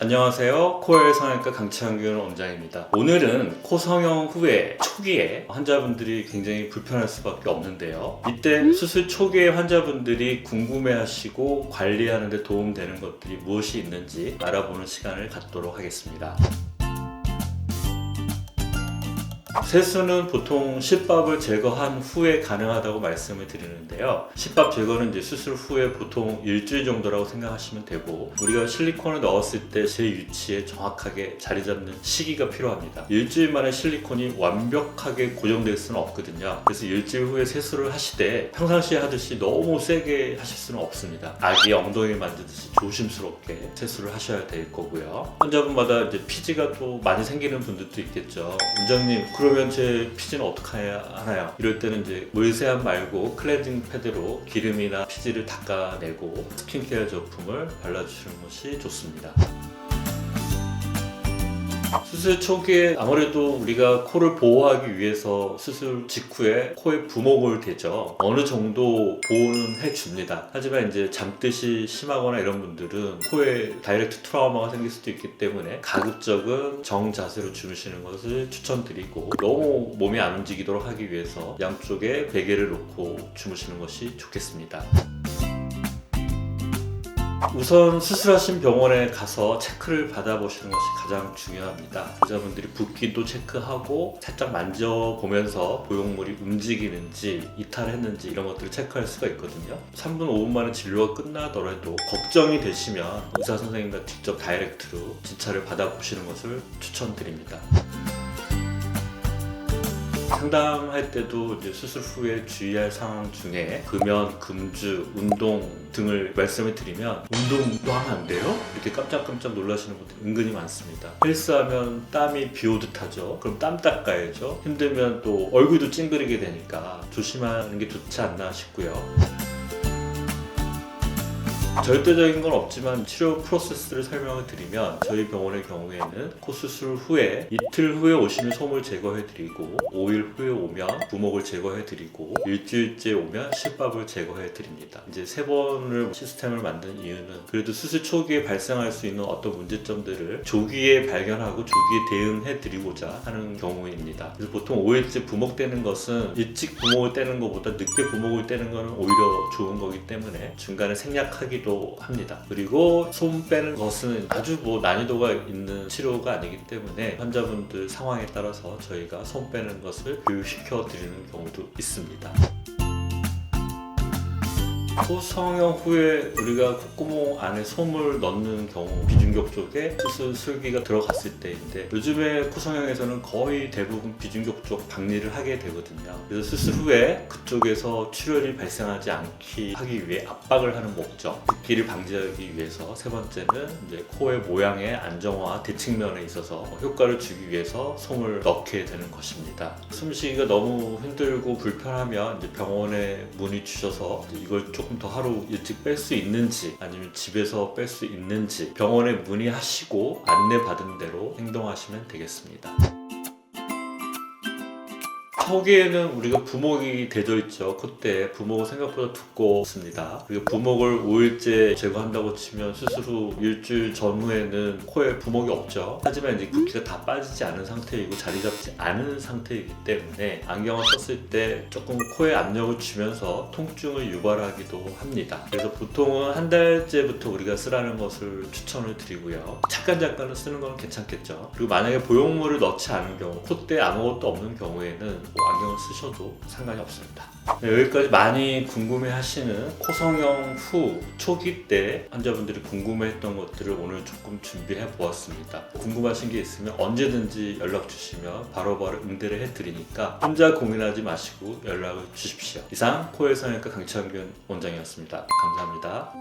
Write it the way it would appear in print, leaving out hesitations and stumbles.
안녕하세요. 코엘 성형외과 강창균 원장입니다. 오늘은 코 성형 후에 초기에 환자분들이 굉장히 불편할 수밖에 없는데요. 이때 수술 초기에 환자분들이 궁금해하시고 관리하는 데 도움되는 것들이 무엇이 있는지 알아보는 시간을 갖도록 하겠습니다. 세수는 보통 실밥을 제거한 후에 가능하다고 말씀을 드리는데요. 실밥 제거는 이제 수술 후에 보통 일주일 정도라고 생각하시면 되고, 우리가 실리콘을 넣었을 때 제 위치에 정확하게 자리 잡는 시기가 필요합니다. 일주일 만에 실리콘이 완벽하게 고정될 수는 없거든요. 그래서 일주일 후에 세수를 하시되 평상시에 하듯이 너무 세게 하실 수는 없습니다. 아기 엉덩이 만지듯이 조심스럽게 세수를 하셔야 될 거고요. 환자분마다 이제 피지가 또 많이 생기는 분들도 있겠죠. 원장님, 그러면 제 피지는 어떻게 하나요? 이럴 때는 이제 물세안 말고 클렌징 패드로 기름이나 피지를 닦아내고 스킨케어 제품을 발라주시는 것이 좋습니다. 수술 초기에 아무래도 우리가 코를 보호하기 위해서 수술 직후에 코에 부목을 대죠. 어느 정도 보호는 해줍니다. 하지만 이제 잠듯이 심하거나 이런 분들은 코에 다이렉트 트라우마가 생길 수도 있기 때문에 가급적은 정자세로 주무시는 것을 추천드리고, 너무 몸이 안 움직이도록 하기 위해서 양쪽에 베개를 놓고 주무시는 것이 좋겠습니다. 우선 수술하신 병원에 가서 체크를 받아보시는 것이 가장 중요합니다. 의사분들이 붓기도 체크하고 살짝 만져보면서 보형물이 움직이는지 이탈했는지 이런 것들을 체크할 수가 있거든요. 3분 5분 만에 진료가 끝나더라도 걱정이 되시면 의사 선생님과 직접 다이렉트로 진찰을 받아보시는 것을 추천드립니다. 상담할 때도 이제 수술 후에 주의할 상황 중에 금연, 금주, 운동 등을 말씀을 드리면, 운동도 하면 안 돼요? 이렇게 깜짝깜짝 놀라시는 분들이 은근히 많습니다. 헬스하면 땀이 비오듯 하죠. 그럼 땀 닦아야죠. 힘들면 또 얼굴도 찡그리게 되니까 조심하는 게 좋지 않나 싶고요. 절대적인 건 없지만 치료 프로세스를 설명을 드리면, 저희 병원의 경우에는 코 수술 후에 이틀 후에 오시면 솜을 제거해드리고, 5일 후에 오면 부목을 제거해드리고, 일주일째 오면 실밥을 제거해드립니다. 이제 3번을 시스템을 만든 이유는 그래도 수술 초기에 발생할 수 있는 어떤 문제점들을 조기에 발견하고 조기에 대응해드리고자 하는 경우입니다. 그래서 보통 5일째 부목되는 것은 일찍 부목을 떼는 것보다 늦게 부목을 떼는 것은 오히려 좋은 거기 때문에 중간에 생략하기도 합니다. 그리고 솜 빼는 것은 아주 난이도가 있는 치료가 아니기 때문에 환자분들 상황에 따라서 저희가 솜 빼는 것을 교육시켜 드리는 경우도 있습니다. 코 성형 후에 우리가 콧구멍 안에 솜을 넣는 경우, 비중격 쪽에 수술 슬기가 들어갔을 때인데, 요즘에 코 성형에서는 거의 대부분 비중격 쪽 박리를 하게 되거든요. 그래서 수술 후에 그쪽에서 출혈이 발생하지 않게 하기 위해 압박을 하는 목적, 붓기를 방지하기 위해서, 3번째는 이제 코의 모양의 안정화, 대칭면에 있어서 효과를 주기 위해서 솜을 넣게 되는 것입니다. 숨쉬기가 너무 힘들고 불편하면 이제 병원에 문의 주셔서 이걸 조금 더 하루 일찍 뺄 수 있는지, 아니면 집에서 뺄 수 있는지 병원에 문의하시고 안내받은 대로 행동하시면 되겠습니다. 초기에는 우리가 부목이 되어 있죠. 콧대에 부목은 생각보다 두껍습니다. 그리고 부목을 5일째 제거한다고 치면 수술 후 일주일 전후에는 코에 부목이 없죠. 하지만 이제 붓기가 다 빠지지 않은 상태이고 자리 잡지 않은 상태이기 때문에 안경을 썼을 때 조금 코에 압력을 주면서 통증을 유발하기도 합니다. 그래서 보통은 한 달째부터 우리가 쓰라는 것을 추천을 드리고요. 잠깐은 쓰는 건 괜찮겠죠. 그리고 만약에 보형물을 넣지 않은 경우, 콧대에 아무것도 없는 경우에는 안경을 쓰셔도 상관이 없습니다. 네, 여기까지 많이 궁금해하시는 코 성형 후 초기 때 환자분들이 궁금해했던 것들을 오늘 조금 준비해 보았습니다. 궁금하신 게 있으면 언제든지 연락 주시면 바로바로 응대를 해드리니까 혼자 고민하지 마시고 연락을 주십시오. 이상 코엘 성형외과 강창균 원장이었습니다. 감사합니다.